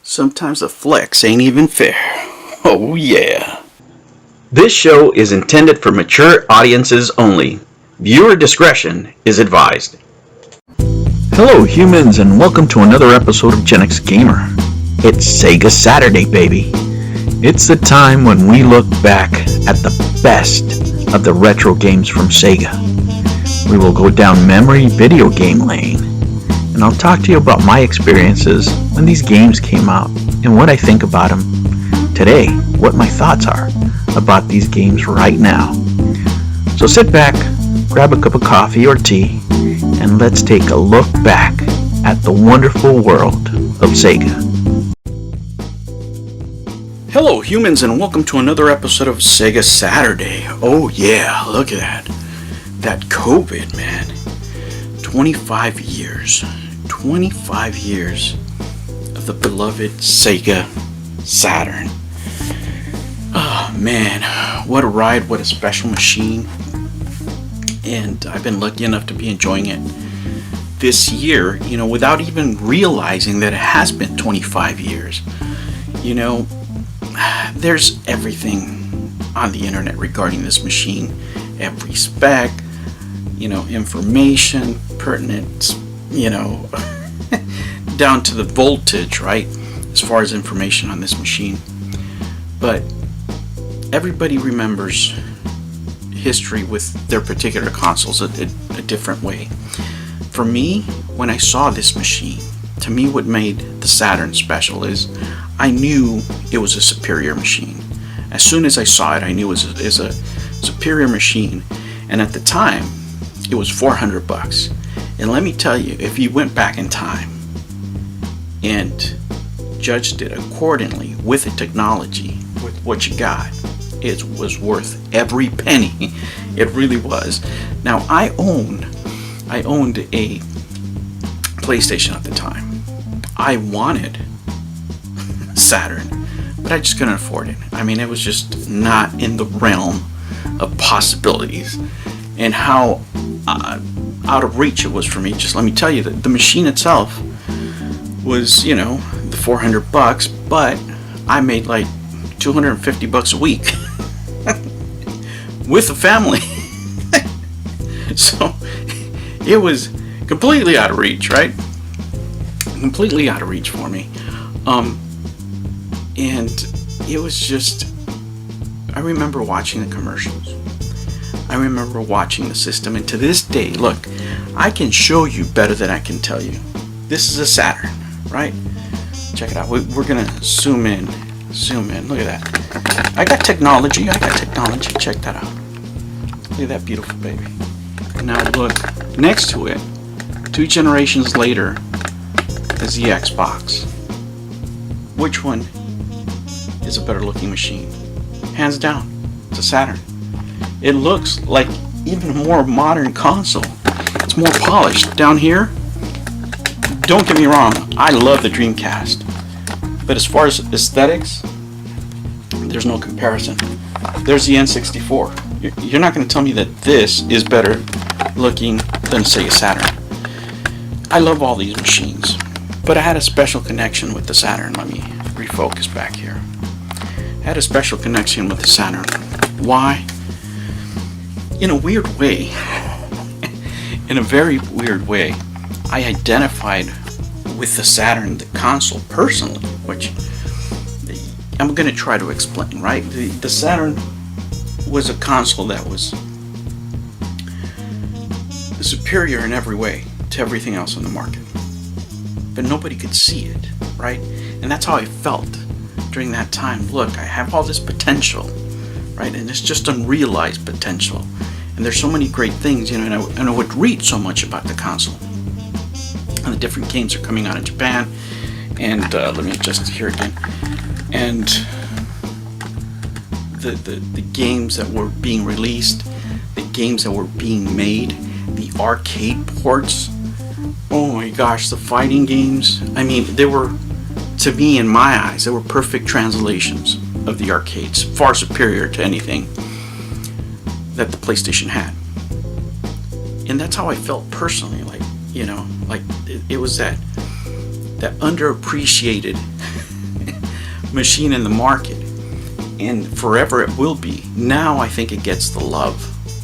Sometimes the flex ain't even fair. Oh yeah. This show is intended for mature audiences only. Viewer discretion is advised. Hello humans, and welcome to another episode of Gen X Gamer. It's Sega Saturday, baby. It's the time when we look back at the best of the retro games from Sega. We will go down memory video game lane, and I'll talk to you about my experiences when these games came out and what I think about them today, what my thoughts are about these games right now. So sit back, grab a cup of coffee or tea, and let's take a look back at the wonderful world of Sega. Hello humans, and welcome to another episode of Sega Saturday. Oh yeah, look at that. That COVID, man. 25 years. 25 years of the beloved Sega Saturn. Oh man, what a ride, what a special machine. And I've been lucky enough to be enjoying it this year, without even realizing that it has been 25 years. There's everything on the internet regarding this machine. Every spec, information, pertinent, down to the voltage, right? As far as information on this machine. But everybody remembers history with their particular consoles a different way. For me, when I saw this machine, to me what made the Saturn special is I knew it was a superior machine. As soon as I saw it, I knew it was a superior machine. And at the time, it was $400. And let me tell you, if you went back in time and judged it accordingly with the technology, with what you got, it was worth every penny. It really was. Now, I owned a PlayStation at the time. I wanted Saturn, but I just couldn't afford it. It was just not in the realm of possibilities, and how out of reach it was for me. Just let me tell you that the machine itself was, the $400, but I made like $250 a week with a family. So it was completely out of reach, right? Completely out of reach for me. And it was just, I remember watching the commercials. I remember watching the system, and to this day, look, I can show you better than I can tell you. This is a Saturn, right? Check it out. We're gonna zoom in. Look at that. I got technology. Check that out. Look at that beautiful baby. Now look, next to it, 2 generations later, is the Xbox. Which one is a better looking machine? Hands down, it's a Saturn. It looks like even a more modern console. It's more polished. Down here, don't get me wrong, I love the Dreamcast. But as far as aesthetics, there's no comparison. There's the N64. You're not going to tell me that this is better looking than Sega Saturn. I love all these machines, but I had a special connection with the Saturn. Let me refocus back here. I had a special connection with the Saturn. Why? In a weird way, in a very weird way, I identified with the Saturn, the console, personally, which I'm going to try to explain, right? The Saturn was a console that was superior in every way to everything else on the market. But nobody could see it, right? And that's how I felt during that time. Look, I have all this potential, right? And it's just unrealized potential. And there's so many great things, and I would read so much about the console. And the different games are coming out in Japan. And let me adjust here again. And the games that were being released, the games that were being made, the arcade ports. Oh my gosh, the fighting games. They were, to me, in my eyes, they were perfect translations of the arcades, far superior to anything that the PlayStation had. And that's how I felt personally, it was that underappreciated machine in the market, and forever it will be. Now I think it gets the love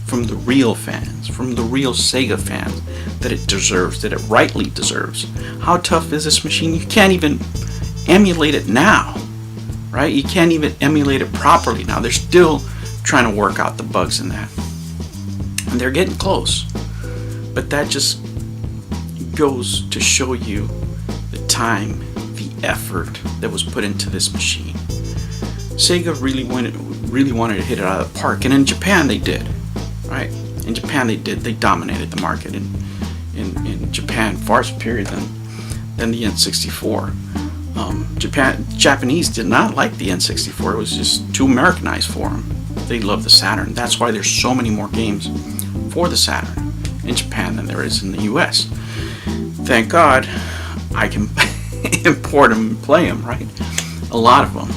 from the real fans, from the real Sega fans that it deserves, that it rightly deserves. How tough is this machine? You can't even emulate it now, right? You can't even emulate it properly now. They're still trying to work out the bugs in that, and they're getting close. But that just goes to show you the time, the effort that was put into this machine. Sega really wanted to hit it out of the park, and in Japan they did, right? In Japan they did. They dominated the market in Japan, far superior than the N64. Japanese did not like the N64. It was just too Americanized for them. They love the Saturn. That's why there's so many more games for the Saturn in Japan than there is in the US. Thank God I can import them and play them, right? A lot of them.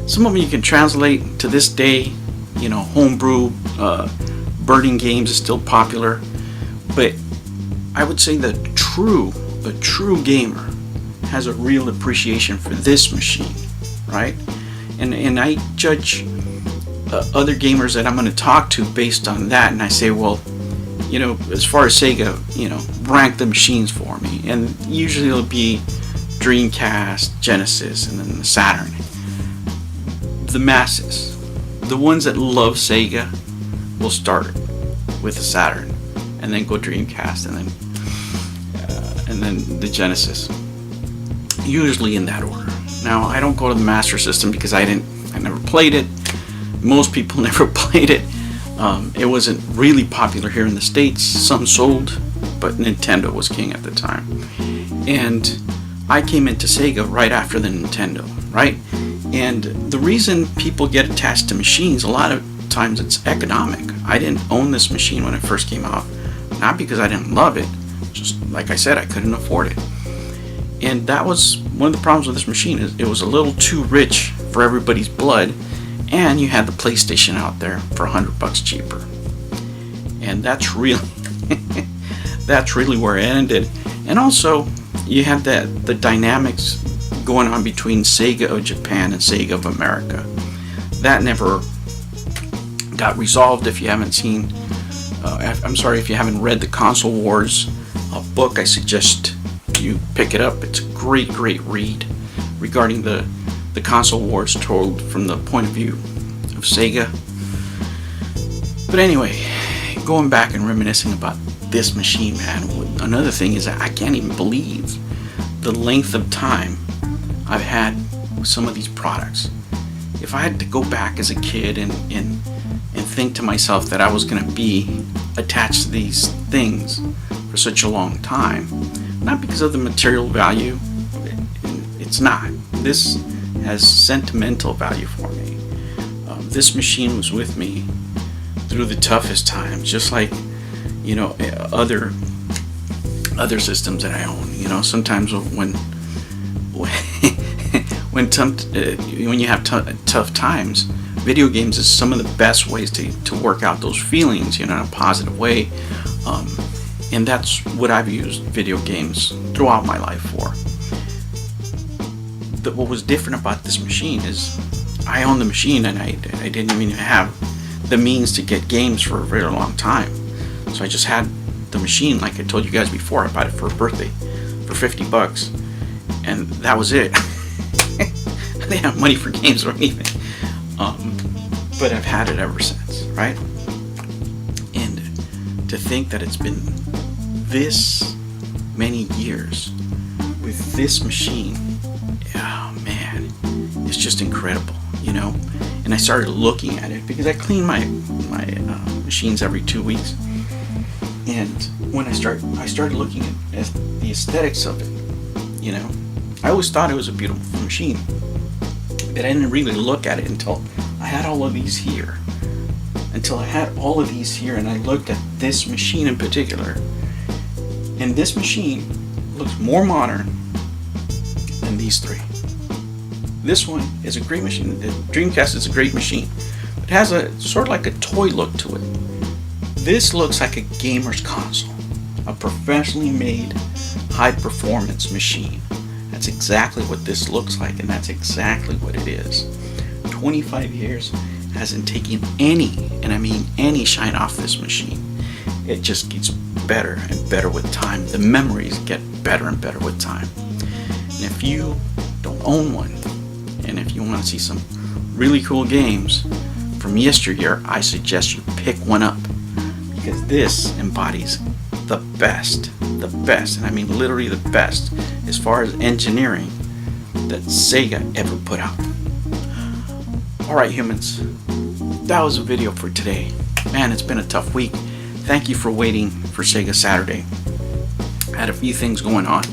Some of them you can translate to this day. You know, homebrew, birding games is still popular. But I would say the true gamer has a real appreciation for this machine, right? And I judge other gamers that I'm going to talk to based on that, and I say, well, you know, as far as Sega, you know, rank the machines for me, and usually it'll be Dreamcast, Genesis, and then the Saturn. The masses, the ones that love Sega, will start with the Saturn, and then go Dreamcast, and then the Genesis. Usually in that order. Now, I don't go to the Master System because I never played it. Most people never played it. It wasn't really popular here in the States. Some sold, but Nintendo was king at the time. And I came into Sega right after the Nintendo, right? And the reason people get attached to machines, a lot of times it's economic. I didn't own this machine when it first came out. Not because I didn't love it. Just like I said, I couldn't afford it. And that was one of the problems with this machine, is it was a little too rich for everybody's blood, and you had the PlayStation out there for $100 cheaper. And that's really that's really where it ended. And also you had the dynamics going on between Sega of Japan and Sega of America. That never got resolved. If you haven't seen if you haven't read the Console Wars book, I suggest you pick it up. It's a great read regarding the console wars told from the point of view of Sega. But anyway, going back and reminiscing about this machine, man, another thing is that I can't even believe the length of time I've had with some of these products. If I had to go back as a kid and think to myself that I was going to be attached to these things for such a long time, not because of the material value, it's not. This has sentimental value for me. This machine was with me through the toughest times, just like, you know, other systems that I own. You know, sometimes when you have tough times, video games is some of the best ways to work out those feelings, you know, in a positive way. And that's what I've used video games throughout my life for. What was different about this machine is I owned the machine, and I didn't even have the means to get games for a very long time. So I just had the machine, like I told you guys before. I bought it for a birthday for $50, and that was it. I didn't have money for games or anything. But I've had it ever since, right? And to think that it's been this many years with this machine, oh man, it's just incredible, you know. And I started looking at it because I clean my machines every 2 weeks, and when I started looking at the aesthetics of it, you know. I always thought it was a beautiful machine, but I didn't really look at it until I had all of these here. And I looked at this machine in particular. And this machine looks more modern than these three. This one is a great machine. The Dreamcast is a great machine. It has a sort of like a toy look to it. This looks like a gamer's console, a professionally made high performance machine. That's exactly what this looks like, and that's exactly what it is. 25 years hasn't taken any, and I mean any, shine off this machine. It just gets better and better with time. The memories get better and better with time. And if you don't own one, and if you want to see some really cool games from yesteryear, I suggest you pick one up, because this embodies the best, and I mean literally the best, as far as engineering that Sega ever put out. Alright humans, that was a video for today. Man, it's been a tough week. Thank you for waiting for Sega Saturday. I had a few things going on,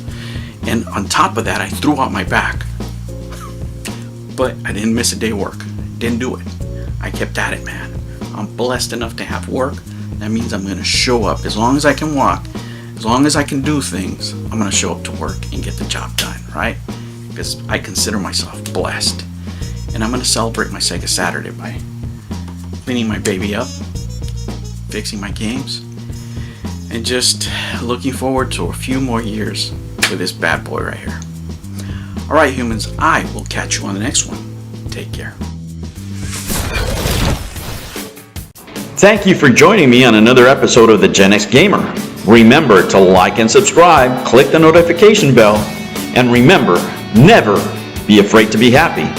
and on top of that I threw out my back. But I didn't miss a day of work. Didn't do it. I kept at it, man. I'm blessed enough to have work. That means I'm going to show up. As long as I can walk, as long as I can do things, I'm going to show up to work and get the job done, right? Because I consider myself blessed. And I'm going to celebrate my Sega Saturday by cleaning my baby up, fixing my games, and just looking forward to a few more years with this bad boy right here. Alright humans, I will catch you on the next one. Take care. Thank you for joining me on another episode of the Gen X Gamer. Remember to like and subscribe, click the notification bell, and remember, never be afraid to be happy.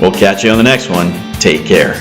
We'll catch you on the next one. Take care.